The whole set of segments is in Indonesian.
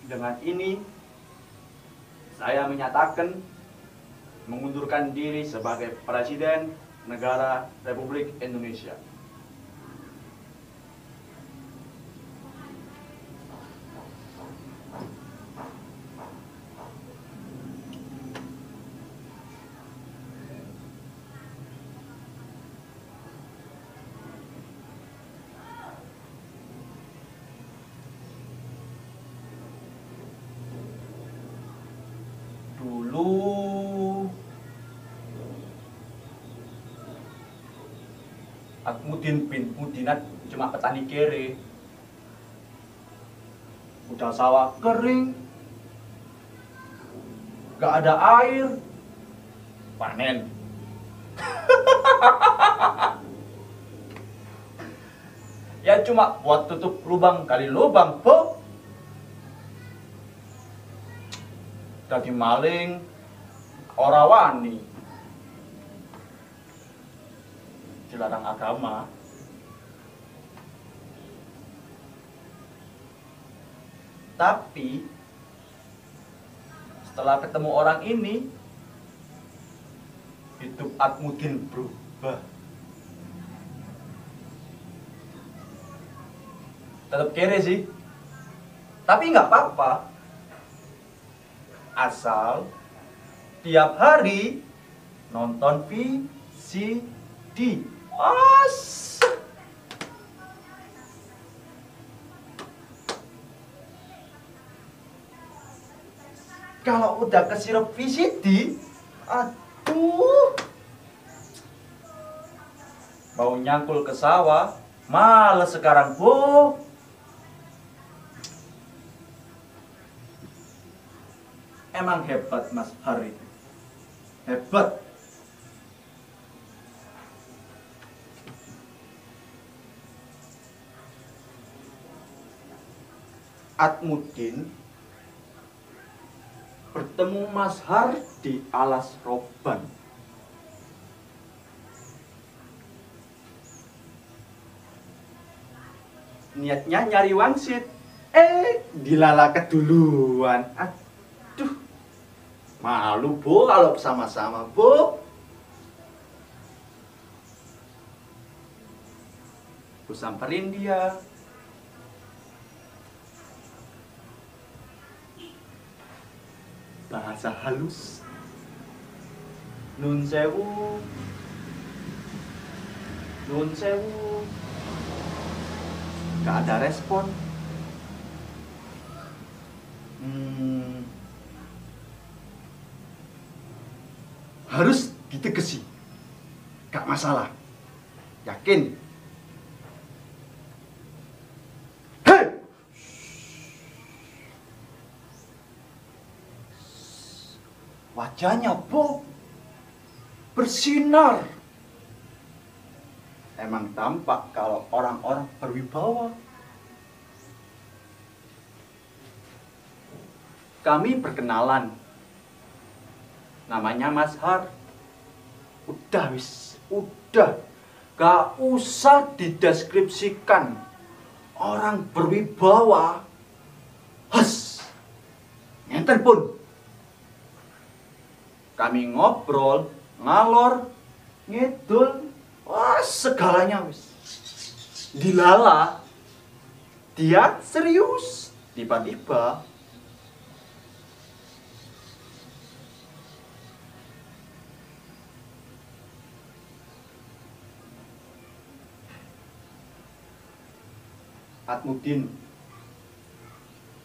Dengan ini, saya menyatakan mengundurkan diri sebagai Presiden Negara Republik Indonesia. Dulu Akmudin bin Mudinat cuma petani kere. Udah sawah kering, gak ada air, panen. Ya cuma buat tutup lubang kali lubang, po. Dadi maling, ora wani. Dilarang agama. Tapi setelah ketemu orang ini, hidup Akmudin berubah. Tetap kere sih, tapi nggak apa-apa. Asal tiap hari nonton VCD. Kalau udah kesirup VCD, aduh, mau nyangkul ke sawah, males sekarang, Bu. Emang hebat Mas Hari, hebat. Akmudin bertemu Mas Har di alas roban. Niatnya nyari wangsit, dilala keduluan. Aduh, malu Bu kalau sama-sama, Bu. Bu samperin dia. Bahasa halus, nun sewu, nun sewu. Gak ada respon. Harus ditegesi. Gak masalah. Yakin? Hei! Wajahnya Bu bersinar. Emang tampak kalau orang-orang berwibawa. Kami perkenalan. Namanya Mas Har. Udah wis, udah. Gak usah dideskripsikan. Orang berwibawa. Has. Ngenten pun. Kami ngobrol, ngalor, ngidul, wah segalanya wis. Dilala, dia serius. Tiba-tiba Akmudin,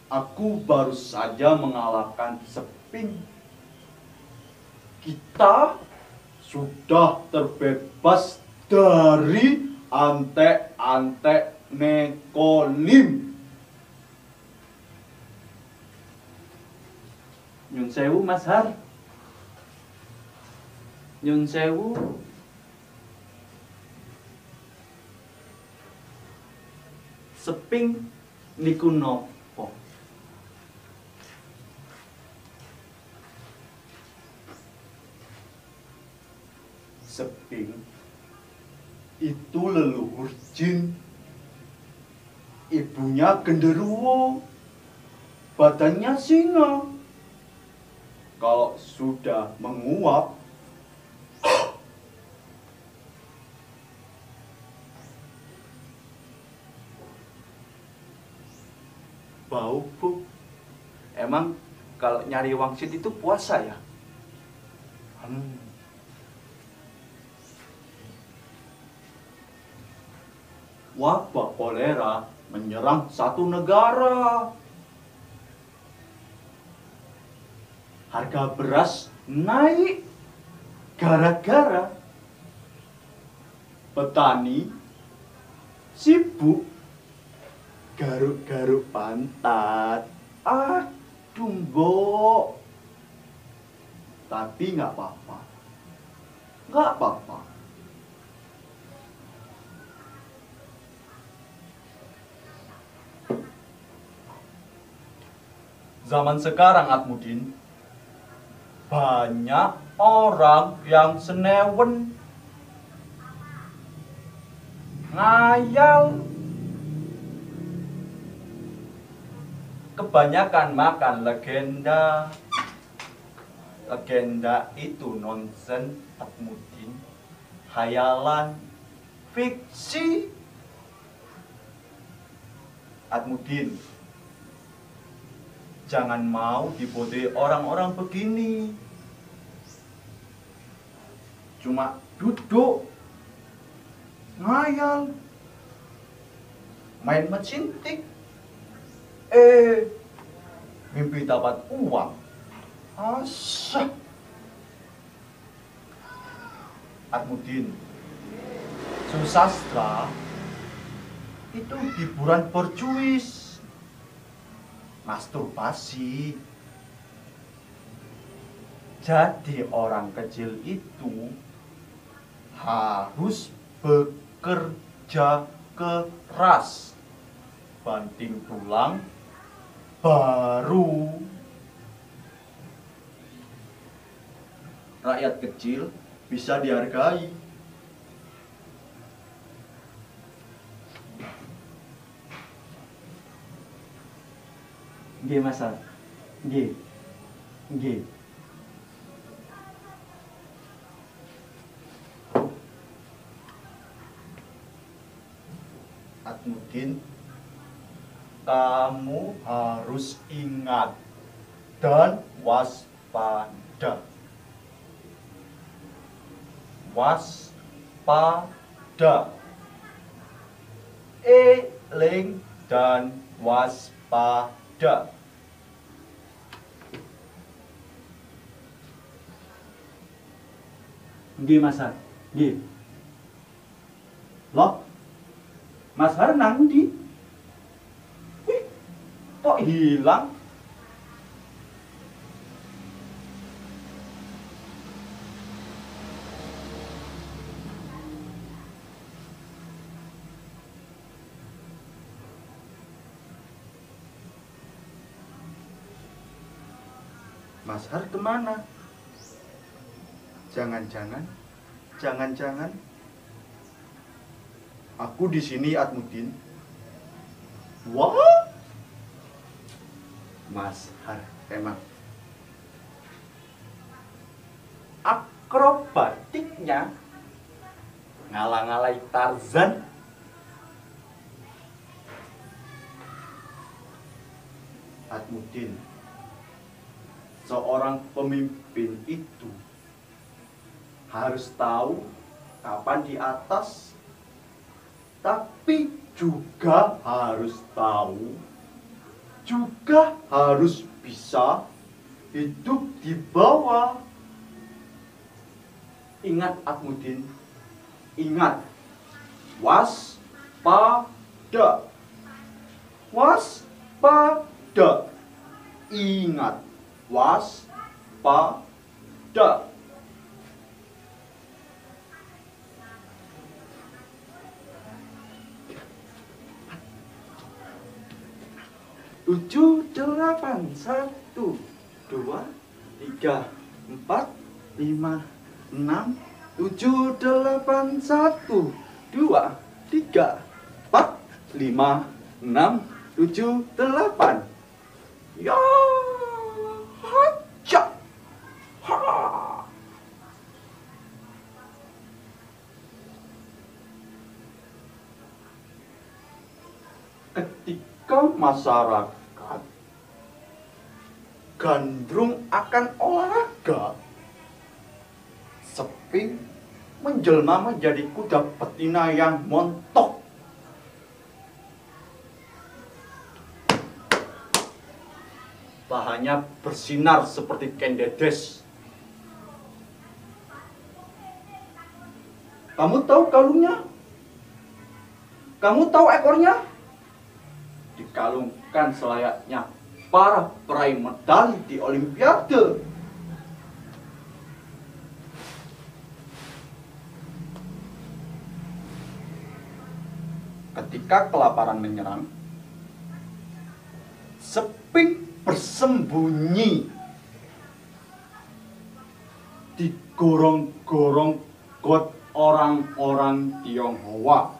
aku baru saja mengalahkan Seping. Kita sudah terbebas dari antek-antek Nekolim. Nyun sewu Mas Har. Nyun sewu. Seping niku nopo? Seping itu leluhur jin. Ibunya genderuwo. badannya singa. Kalau sudah menguap, bau, Bu. Emang kalau nyari wangsit itu puasa ya? Wabah kolera menyerang satu negara. Harga beras naik gara-gara petani sibuk garuk-garuk pantat. Aduh, Mbok. Tapi nggak apa-apa. Nggak apa-apa. Zaman sekarang, Atmudin, banyak orang yang senewen, ngayal, kebanyakan makan legenda. Legenda itu nonsen, Atmudin, hayalan, fiksi. Atmudin, jangan mau dibodohi orang-orang begini. Cuma duduk, ngayal, main mecintik, mimpi dapat uang. Asyah. Atmudin, susastra itu hiburan borjuis, masturbasi. Jadi orang kecil itu harus bekerja keras, banting tulang baru. Rakyat kecil bisa dihargai. Nggih, Mas. Nggih. Nggih. Atmudin, kamu harus ingat dan waspada. Waspada. Eling dan waspada. Nggih, Mas. Nggih. Loh, Mas Har nang ndi? Wih, kok hilang? Mas Har kemana? Jangan-jangan aku di sini, Atmudin. Wah, Mas Har emang akrobatiknya ngalah-ngalai Tarzan. Atmudin, seorang pemimpin itu harus tahu kapan di atas, tapi juga harus tahu, juga harus bisa hidup di bawah. Ingat, Atmudin, ingat, waspada, waspada, ingat, waspada. 7, 8, 1, 2, 3, 4, 5, 6, 7, 8, 1, 2, 3, 4, 5, 6, 7, 8. Ya, haja. Ha. Ketika masyarakat gandrung akan olahraga, Sphinx menjelma menjadi kuda betina yang montok. Bahannya bersinar seperti kendedes. Kamu tahu kalungnya? Kamu tahu ekornya? Dikalungkan selayaknya para peraih medali di Olimpiade. Ketika kelaparan menyerang, Sphinx bersembunyi di gorong-gorong got orang-orang Tionghoa.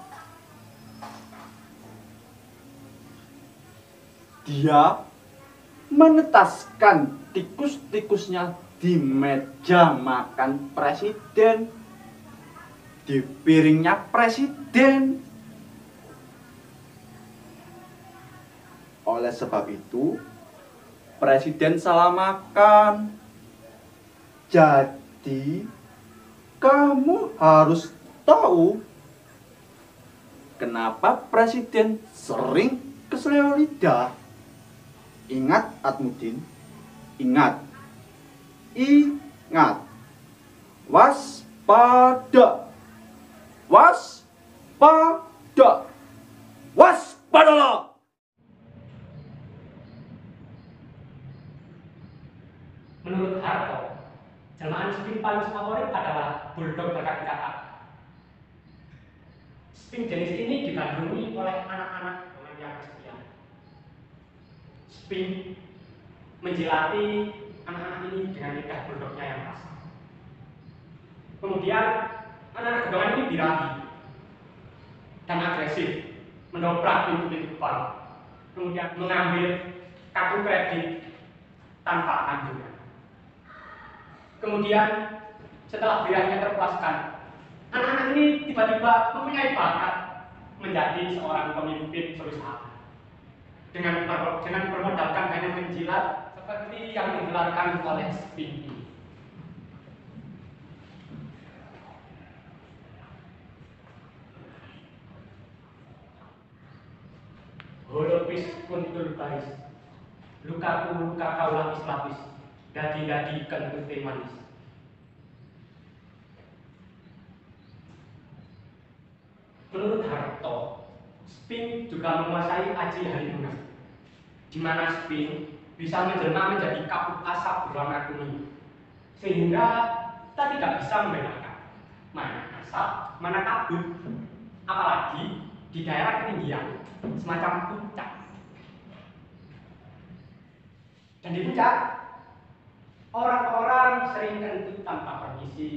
Dia menetaskan tikus-tikusnya di meja makan presiden, di piringnya presiden. Oleh sebab itu, presiden salah makan. Jadi, kamu harus tahu kenapa presiden sering keselio lidah. Ingat, Atmudin, ingat, ingat, waspada, waspada, waspadalah. Menurut Harto, jelmaan Sphinx paling favorit adalah bulldog berkaki kakak. Sphinx jenis ini digandrungi oleh anak-anak dengan yang kesepian. Sphinx menjilati anak-anak ini dengan lidah bulldognya yang khas. Kemudian anak-anak gedongan ini birahi dan agresif, mendobrak pintu-pintu bank, kemudian mengambil kartu kredit tanpa anjuran. Kemudian setelah birahinya terpuaskan, anak-anak ini tiba-tiba mempunyai bakat menjadi seorang pemimpin perusahaan dengan bermodalkan banyak menjilat seperti yang digelarkan oleh Sphinx ini. Holopis kuntul baris, lukaku luka kaulah islapis, dadi-dadi kentute manis. Menurut Harto, Sphinx juga menguasai aji halimunas, di mana Sphinx bisa menjelma menjadi kabut asap berwarna kuning, sehingga kita tidak bisa membedakan mana asap, mana kabut, apalagi di daerah ketinggian semacam puncak. Dan di puncak, orang-orang sering kentut tanpa permisi.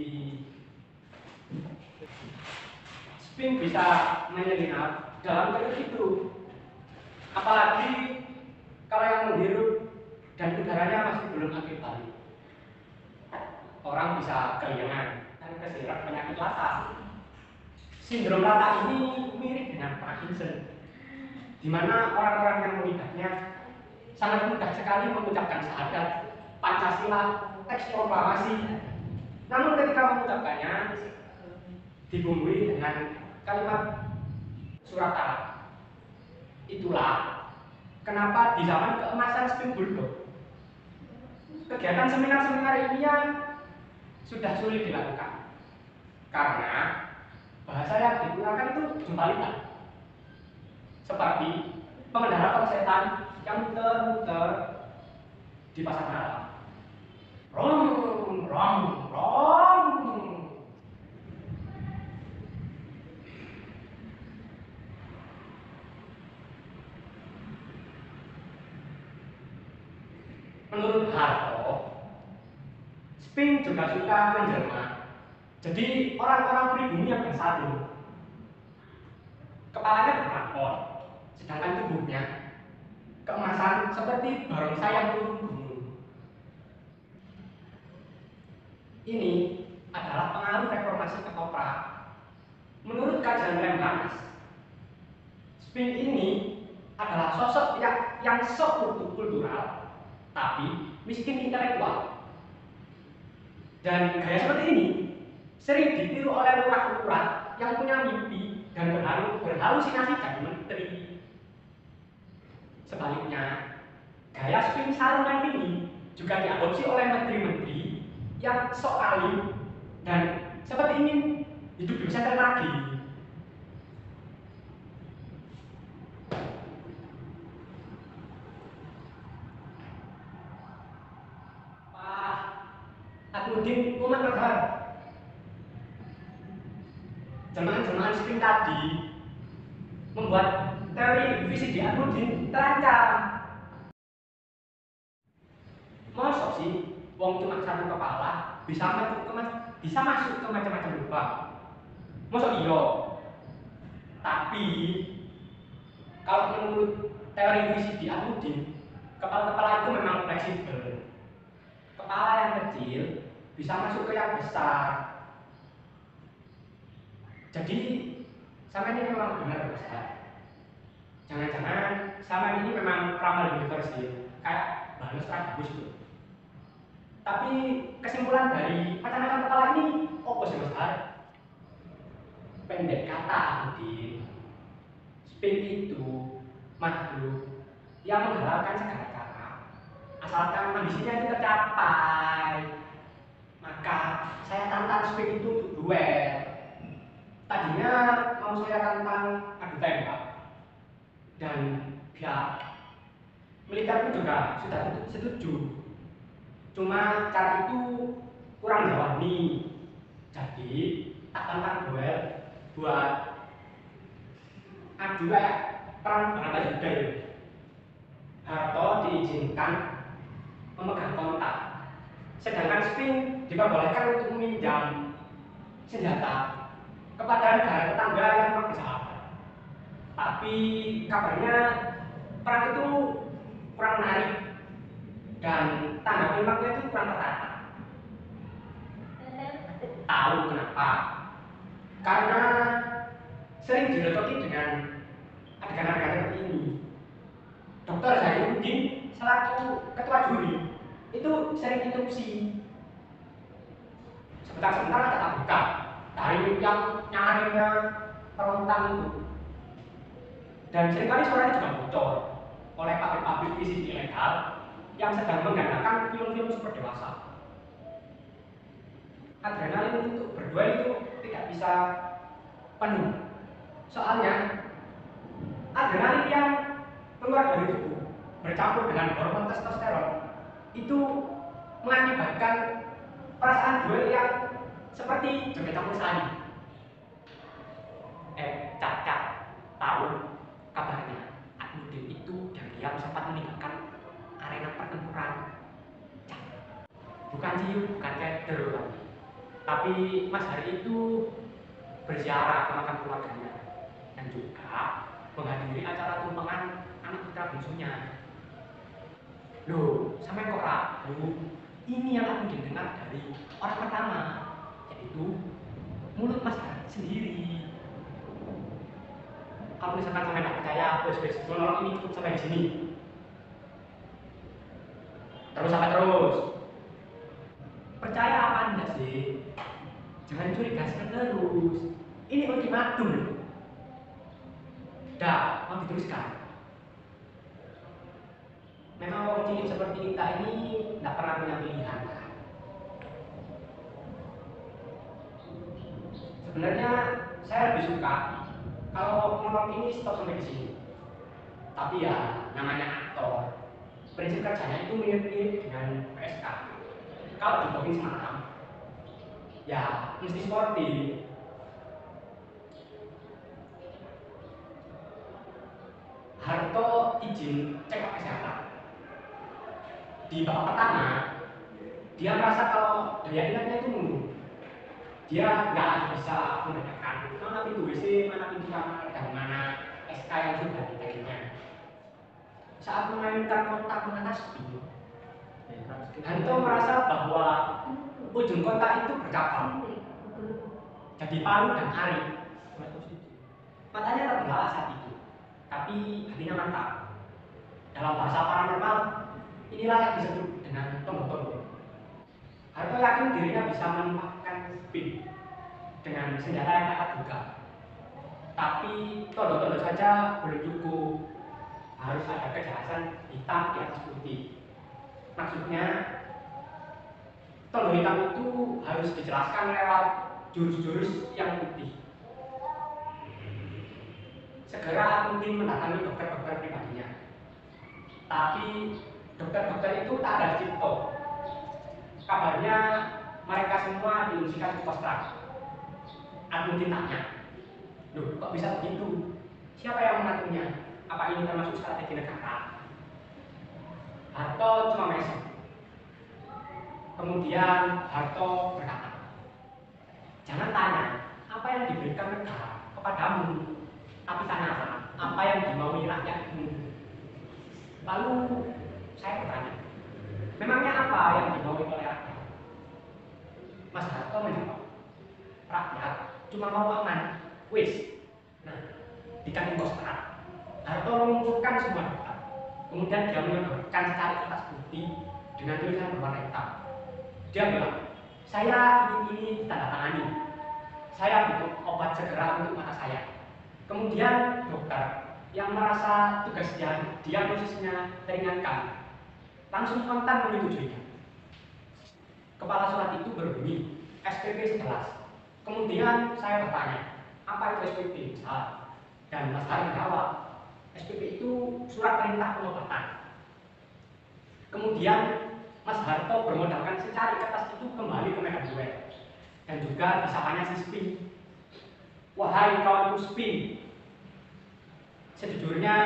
Sphinx bisa menyelinap dalam kentut itu, apalagi kalau yang menghirup dan udaranya masih belum aktif balik. Orang bisa kehilangan dan keseret penyakit lata. Sindrom lata ini mirip dengan Parkinson, di mana orang-orang yang mengidapnya sangat mudah sekali mengucapkan syahadat, Pancasila, teks proklamasi. Namun ketika mengucapkannya dibumbui dengan kalimat surat talak. Itulah kenapa di zaman keemasan Sphinx Bulldog, kegiatan seminar-seminar ilmiah sudah sulit dilakukan karena bahasa yang digunakan itu jumpalitan, seperti pengendara persetan yang muter-muter di pasar malam. Rong, rong, rong. Menurut Harto, Sphinx juga suka menjelma jadi orang-orang pribumi yang bersatu. Kepalanya berkelakon, sedangkan tubuhnya keemasan seperti seperti barongsai yang turun gunung. Ini adalah pengaruh reformasi ketoprak. Menurut kajian Lemhanas, Spink ini adalah sosok yang sok kultural, tapi miskin intelektual. Dan gaya seperti ini sering ditiru oleh lurah-lurah yang punya mimpi dan berhalusinasi jadi menteri. Sebaliknya, gaya Spink Saruman ini juga diadopsi oleh menteri-menteri yang sok alim dan seperti ingin hidup di pesantren lagi. Pak Akmudin Umat Azhar, jemaah-jemaah Spink tadi membuat teori visi di Akmudin terancam. Mosok sih, wong cuma satu kepala bisa masuk ke macam-macam lubang. Mosok iya. Tapi kalau menurut teori visi di Akmudin, kepala-kepala itu memang fleksibel. Kepala yang kecil bisa masuk ke yang besar. Jadi sama ini memang benar besar. Jangan-jangan sama ini memang ramal universal, kayak Balus bagus tuh. Tapi kesimpulan dari macam-macam kepala ini, apa sih Mas Har? Pendek kata Akmudin, Spink itu makhluk yang menghalalkan segala cara, asalkan ambisinya itu tercapai. Maka saya tantang Spink itu untuk duel. Tadinya mau saya tantang adu tembak, dan pihak militer pun juga sudah setuju. Cuma cara itu kurang jawani. Jadi tak tantang duel buat adu kayak perang Bharata Yuda. Harto diizinkan memegang kontak, sedangkan Spink diperbolehkan untuk meminjam senjata kepada negara tetangga yang memang bersahabat. Tapi kabarnya perang itu kurang menarik dan tangga tembaknya itu kurang tertata. Tahu kenapa? Karena sering diletupi dengan adegan-adegan seperti ini. Dr. Zainuddin selaku ketua juri itu sering interupsi. Sebentar-sebentar ada tak buka dari yang nyarinya pelontang itu. Dan seringkali suaranya juga bocor oleh pabrik-pabrik visi ilegal yang sedang menggandakan film-film super dewasa. Adrenalin untuk berduel itu tidak bisa penuh. Soalnya adrenalin yang keluar dari tubuh bercampur dengan hormon testosteron itu mengakibatkan perasaan duel yang seperti joget campur sari. Cacat tahu kabarnya Akmudin itu diam-diam sempat meninggalkan arena pertempuran. Bukan cium, bukan keder, tapi Mas Hari itu berziarah ke makam keluarganya dan juga menghadiri acara tumpengan anak putra bungsunya. Loh, sampai kok ragu? Ini yang aku dengar dari orang pertama, yaitu mulut Mas Hari sendiri. Kalau misalkan sampai tidak percaya, wes monolog ini cukup sampai di sini. Terus sampai terus. Percaya apa enggak sih? Jangan curiga terus. Ini ultimatum loh. Dah, mau diteruskan. Memang orang cilik seperti kita ini tidak pernah punya pilihan. Sebenarnya saya lebih suka kalau monolog ini stop sampai di sini. Tapi ya namanya aktor, prinsip kerjanya itu mirip-mirip dengan PSK. Kalau dibohongin semalam, ya mesti sportif. Harto izin cek kesehatan. Di babak pertama, dia merasa kalau daya ingatnya itu mundur. Dia nggak bisa membedakan mana pintu WC, mana pintu kamar, dan mana SK yang sudah ditaginya. saat memainkan kotak mengenai spin, Hanto merasa bahwa ujung kotak itu bercabang, jadi palu dan ari. Matanya terbelalak saat itu, tapi hatinya mantap. Dalam bahasa paranormal, inilah yang disebut dengan tombol-tombol. Hanto yakin dirinya bisa menempatkan spin dengan senjata yang tak terduga. Tapi tombol-tombol saja belum cukup. Harus ada kejelasan hitam di atas putih. Maksudnya, tombol hitam itu harus dijelaskan lewat jurus-jurus yang putih. Segera Akuntin mendatangi dokter-dokter pribadinya. Tapi dokter-dokter itu tak ada cipto. Kabarnya mereka semua diungsikan ke kostrat. Akuntin tanya, loh kok bisa begitu? Siapa yang mengaturnya? Apa ini termasuk strategi negara? Harto cuma mesem. Kemudian Harto berkata, jangan tanya apa yang diberikan negara kepadamu, tapi tanyakan apa yang dimaui rakyatmu. Lalu saya bertanya, memangnya apa yang dimaui oleh rakyat? Mas Harto menjawab, rakyat cuma mau aman, wis. Nah, di kantin kostrat, Harto mengumpulkan semua data. Kemudian dia menyodorkan secari kertas putih dengan tulisan berwarna hitam. Dia bilang, saya ingin ini ditandatangani. Saya butuh obat segera untuk mata saya. Kemudian dokter yang merasa tugas diagnosisnya teringankan langsung spontan menyetujuinya. Kepala surat itu berbunyi SPP 11. Kemudian saya bertanya, apa itu SPP? Dan Mas Hari menjawab, SPP itu surat perintah pengobatan. Kemudian Mas Harto bermodalkan secari kertas itu kembali ke medan duel dan juga disapanya si Spin. Wahai kawanku Spin, sejujurnya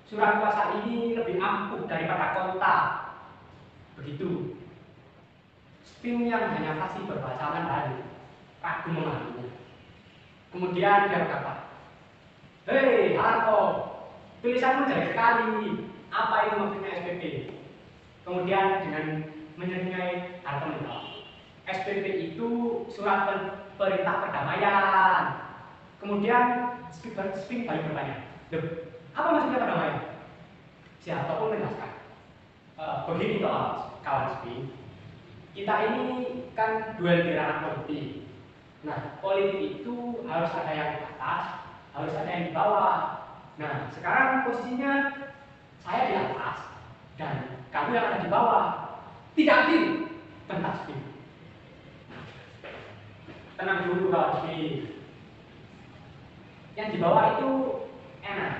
surat kuasa ini lebih ampuh daripada kota. Begitu. Spin yang hanya fasih berbahasa Mandarin ragu memahaminya. Kemudian dia berkata, hei Harto, tulisanmu jelek sekali. Apa itu maksudnya SPP? Kemudian dengan menyeringai Harto menjawab, SPP itu surat perintah perdamaian. Kemudian Spin balik bertanya, apa maksudnya perdamaian? Si Harto pun menjelaskan, begini kawan Spin, kita ini kan duel di ranah politik. Nah, politik itu harus ada yang di atas, harus ada yang di bawah. Nah, sekarang posisinya saya di atas dan kamu yang ada di bawah. Tidak adil, bentak Spin. Tenang dulu kawan Spin. Yang di bawah itu enak.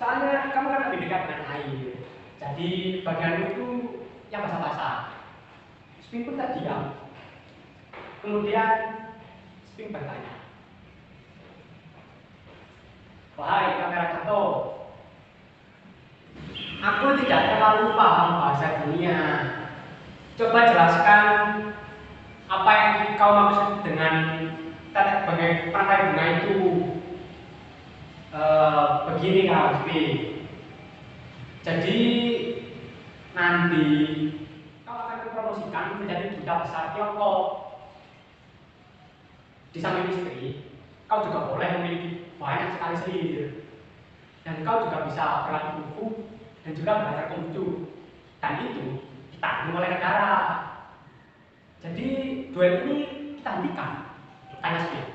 Soalnya kamu kan lebih dekat dengan air. Jadi bagianmu itu yang basah-basah. Spin pun tak diam. Kemudian Spin bertanya, wahai kamera Kato, aku tidak terlalu paham bahasa dunia. Coba jelaskan apa yang kau maksud dengan tetek pantai bunga itu. Begini Kak Spin. Jadi nanti kau akan dipromosikan menjadi duta besar Tiongkok. Di samping istri, kau juga boleh memiliki banyak sekali sihir. Dan kau juga bisa berlatih kungfu dan juga belajar kungfu. Dan itu ditanggung oleh negara. Jadi duel ini kita hentikan. Tanya Spin.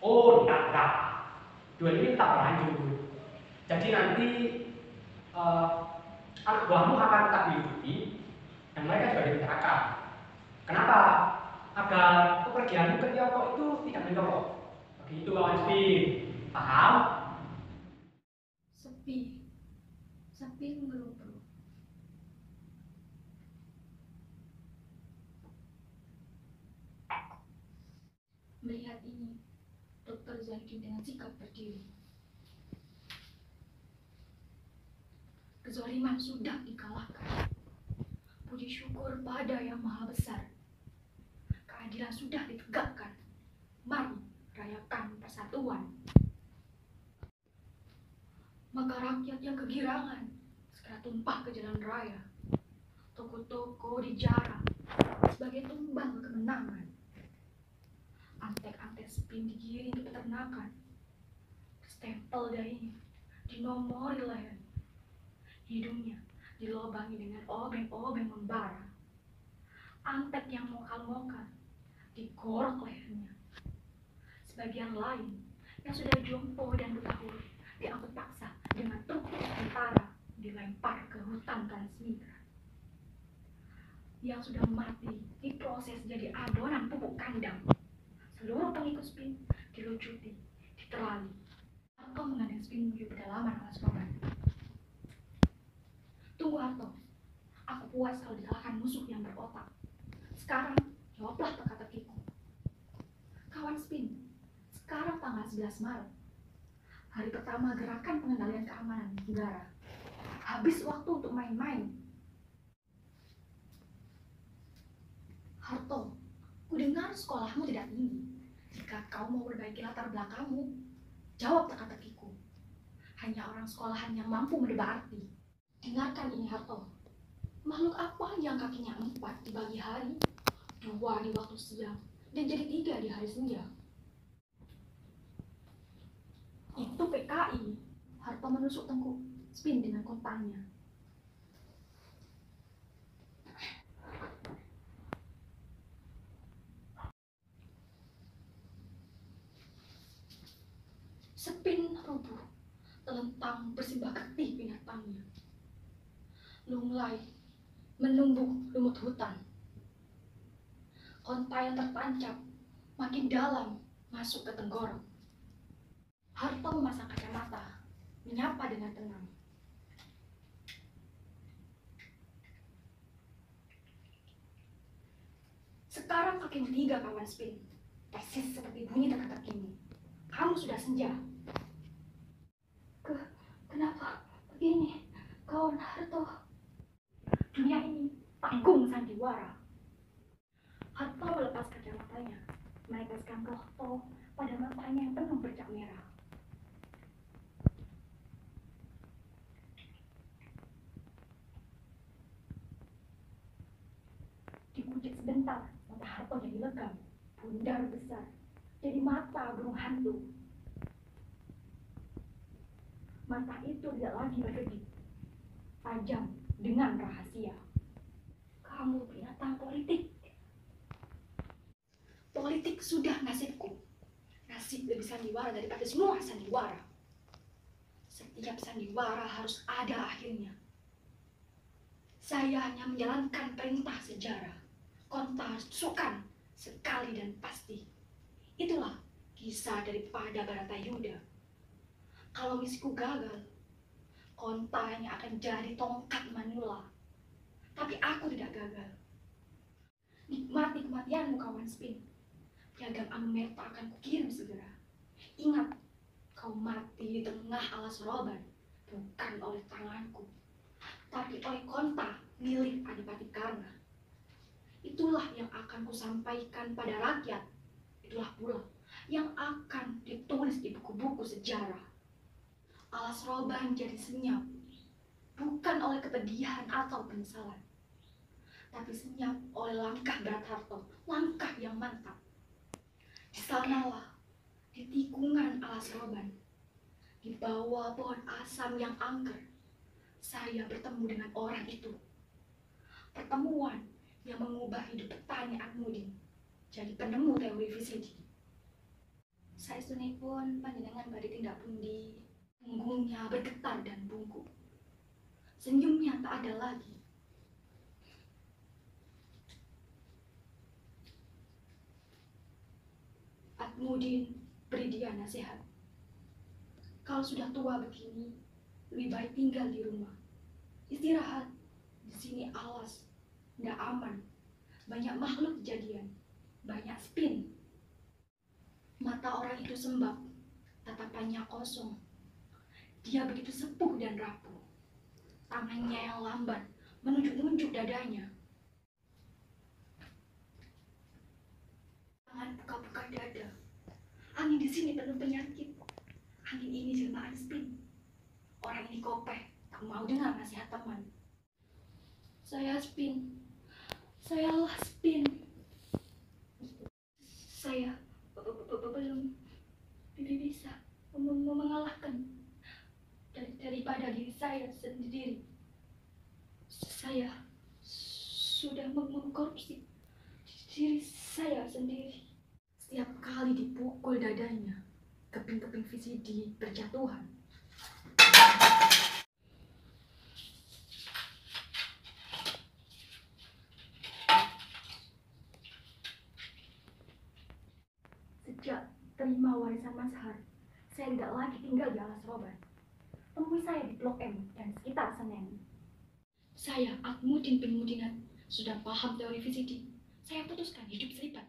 Oh, tidak. Duel ini tetap berlanjut. Jadi nanti anak buahmu akan tetap diikuti dan mereka juga dibicarakan. Kenapa? Agar kepergianmu ke Tiongkok itu tidak mencolok. Begitu kawan Spin. Paham? Sepi mengeluh. Melihat ini, Dokter Zaidi dengan sikap berdiri. Kezaliman sudah dikalahkan. Puji syukur pada Yang Maha Besar. Keadilan sudah ditegakkan. Mari rayakan persatuan. Maka rakyat yang kegirangan segera tumpah ke jalan raya. Toko-toko dijarah sebagai tumbal kemenangan. Antek-antek spin digiring ke peternakan. Stempel dahinya dinomori leher. Hidungnya dilobangi dengan obeng-obeng membara. Antek yang mokal-mokal digorok lehernya. Sebagian lain yang sudah jompo dan buta huruf diangkut paksa dengan truk tentara dilempar ke hutan transmigran. Yang sudah mati diproses jadi adonan pupuk kandang. Seluruh pengikut spin dilucuti, diterali. Harto mengandeng spin menuju pedalaman alas roban. Tunggu Harto, aku puas kalau dikalahkan musuh yang berotak. Sekarang jawablah teka-tekiku. Kawan spin, sekarang tanggal 11 Maret. Hari pertama gerakan pengendalian keamanan negara. Habis waktu untuk main-main. Harto, kudengar sekolahmu tidak tinggi. Jika kau mau perbaiki latar belakangmu, jawab teka-tekiku. Hanya orang sekolahan yang mampu menebak arti. Dengarkan ini Harto. Makhluk apa yang kakinya 4 di pagi hari, 2 di waktu siang, dan jadi 3 di hari senja? Itu PKI. Harto menusuk tengkuk spin dengan kontanya. Spin rubuh, telentang bersimbah getih binatangnya. Lunglai menumbuk lumut hutan. Konta yang tertancap makin dalam masuk ke tenggorok. Harto memasang kacamata, menyapa dengan tenang. Sekarang kakimu 3 kawan spin, persis seperti bunyi teka-tekimu. Kamu sudah senja. Kenapa begini, kawan Harto? Dunia ini tanggung sandiwara. Harto melepas kacamatanya, meneteskan rohto pada matanya yang penuh bercak merah. Dikujit sebentar, mata Harto jadi legam, bundar besar, jadi mata burung hantu. Mata itu tidak lagi berkedip, tajam dengan rahasia. Kamu binatang politik. Politik sudah nasibku. Nasib lebih sandiwara daripada semua sandiwara. Setiap sandiwara harus ada akhirnya. Saya hanya menjalankan perintah sejarah. Konta harus tusukan sekali dan pasti. Itulah kisah daripada Baratayuda. Kalau misiku gagal, Konta hanya akan jadi tongkat Manula. Tapi aku tidak gagal. Nikmati kematianmu kawan spin. Piagam Anumerta akan kukirim segera. Ingat, kau mati di tengah alas roban, bukan oleh tanganku, tapi oleh Konta milik Adipati Karna. Itulah yang akan kusampaikan pada rakyat. Itulah pula yang akan ditulis di buku-buku sejarah. Alas roban jadi senyap, bukan oleh kepedihan atau penyesalan, tapi senyap oleh langkah berat Harto, langkah yang mantap. Di sanalah, di tikungan alas roban, di bawah pohon asam yang angker, saya bertemu dengan orang itu. Pertemuan yang mengubah hidup petani Atmudin jadi penemu teori VCD. Saesunipun panjenengan badhe tindak pundi? Punggungnya bergetar dan bungkuk. Senyumnya tak ada lagi. Atmudin beri dia nasihat. Kalau sudah tua begini, lebih baik tinggal di rumah. Istirahat. Di sini alas, nggak aman. Banyak makhluk kejadian, banyak spin. Mata orang itu sembab, tatapannya kosong. Dia begitu sepuh dan rapuh. Tangannya yang lambat menunjuk-nunjuk dadanya. Tangan buka-buka dada. Angin di sini penuh penyakit. Angin ini jelmaan spin. Orang ini kopeh, tak mau dengar nasihat teman. Saya Spin. Sayalah Spin. Saya belum bisa mengalahkan daripada diri saya sendiri. Saya sudah mengkorupsi diri saya sendiri. Setiap kali dipukul dadanya, keping-keping VCD berjatuhan. Sejak terima warisan Mas Har, saya tidak lagi tinggal di alas roban. Temui saya di Blok M dan sekitar Senen. Saya, Akmudin bin Mudinat, sudah paham teori VCD. Saya putuskan hidup selipat.